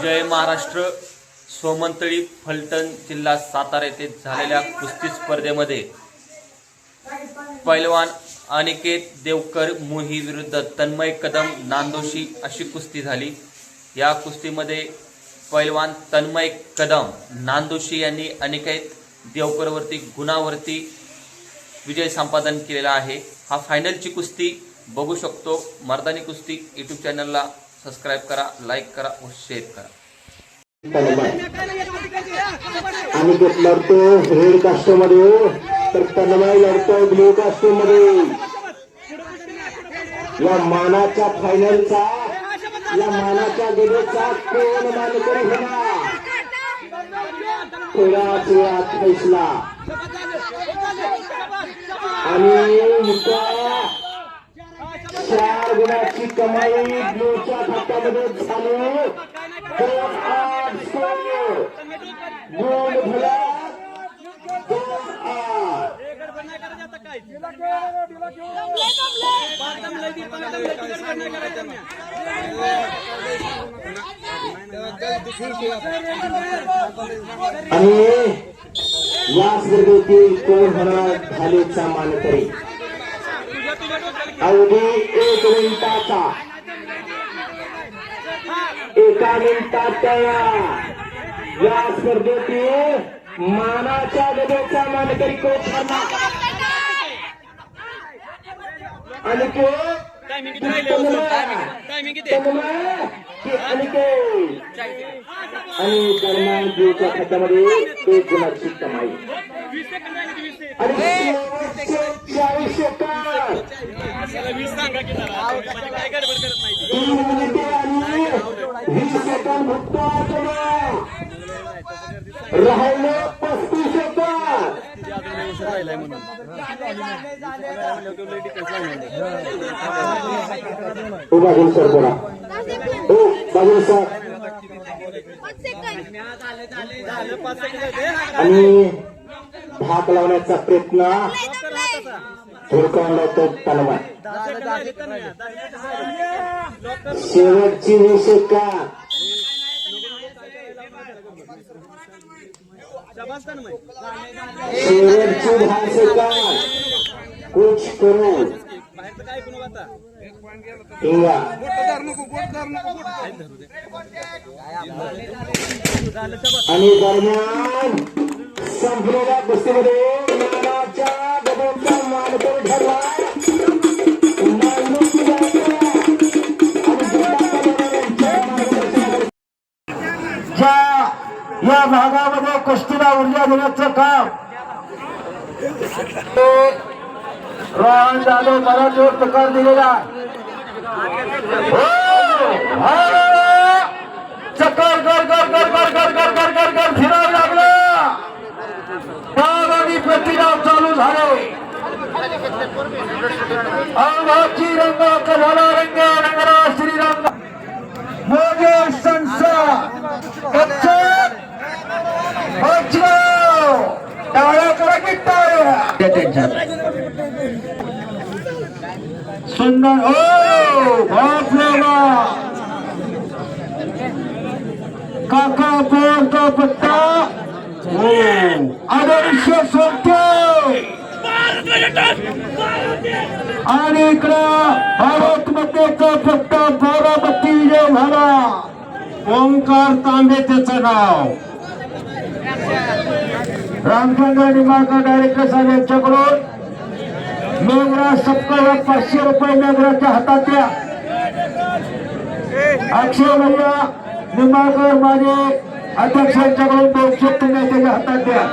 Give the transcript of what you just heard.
जय महाराष्ट्र. सोमंतळी फलटण जिल्हा सातारा येथे झालेल्या कुस्ती स्पर्धेमध्ये पैलवान अनिकेत देवकर मोही विरुद्ध तन्मय कदम नांदोशी अशी कुस्ती झाली. या कुस्तीमध्ये पैलवान तन्मय कदम नांदोशी यांनी अनिकेत देवकरवरती गुणावरती विजय संपादन केलेला आहे. हा फायनलची कुस्ती बघू शकतो. मर्दानी कुस्ती यूट्यूब चॅनलला सबस्क्राइब करा, लाईक करा व शेअर करा. अनिकेत लढतो रेड कास्टमध्ये तर तन्मय लढतो ब्ल्यू कास्टमध्ये. या मानाच्या फायनलचा या मानाच्या गेलेचा कोण मानकरी होणार थोड्याच वेळात फैसला. आणि 4 गुणाची कमाई ब्ल्यूच्या खात्यामध्ये झाली. 2-8 गोल भला 2-8. आणि या स्पर्धेतील कोण होणार झालेचा मानकरी. अवधी 1 मिनिटाचा. 1 मिनिटाच्या या स्पर्धेतील मानाच्या गदेचा मानकरी कोण ठरणार. अनिकेत आणि दरम्यान जीवच्या खात्यामध्ये 1 गुणाची कमाई. आणि 40 सेकंद 3 मिनिटे आणि 20 सेकंद फक्त राहिले. 35 सेकंद. बाजून सर बोला. हो बाजून सर. आणि धाक लावण्याचा प्रयत्न धुडकावून लावतो तन्मय. शेवटची 20 सेकंद. शेवटची 10 सेकंद. कुछ करू आणि दरम्यान संपलेल्या कुस्तीमध्ये मानाच्या गदेचा मानकरी ठरला. या भागामध्ये कुस्तीला ऊर्जा देण्याचं काम रोहन जाधव मराठीवर प्रकार दिलेला. चक्कर कर कर कर कर कर कर कर कर कर फिरायला लागलं. डाव आणि प्रतिडाव चालू झाले. अवघाची रंग झाला. रंग रंगरा श्रीरंग मोजे संसार टाळ्या करा की टाळ्या सुंदर. हो बाप काका बोलतो पट्टा आदर्श सोडते. आणि इकडं भारतमध्येचा पट्टा बारामती विजय झाला. ओंकार तांबे त्याचं नाव. रामचंद्र निंबाळकर डायरेक्टर साहेब यांच्याकडून मेघराज सपकाळला 500 रुपये मेघराजच्या हातात द्या. अक्षय भैया निंबाळकर माझे अध्यक्षांच्याकडून 200 रुपये त्याच्या हातात द्या.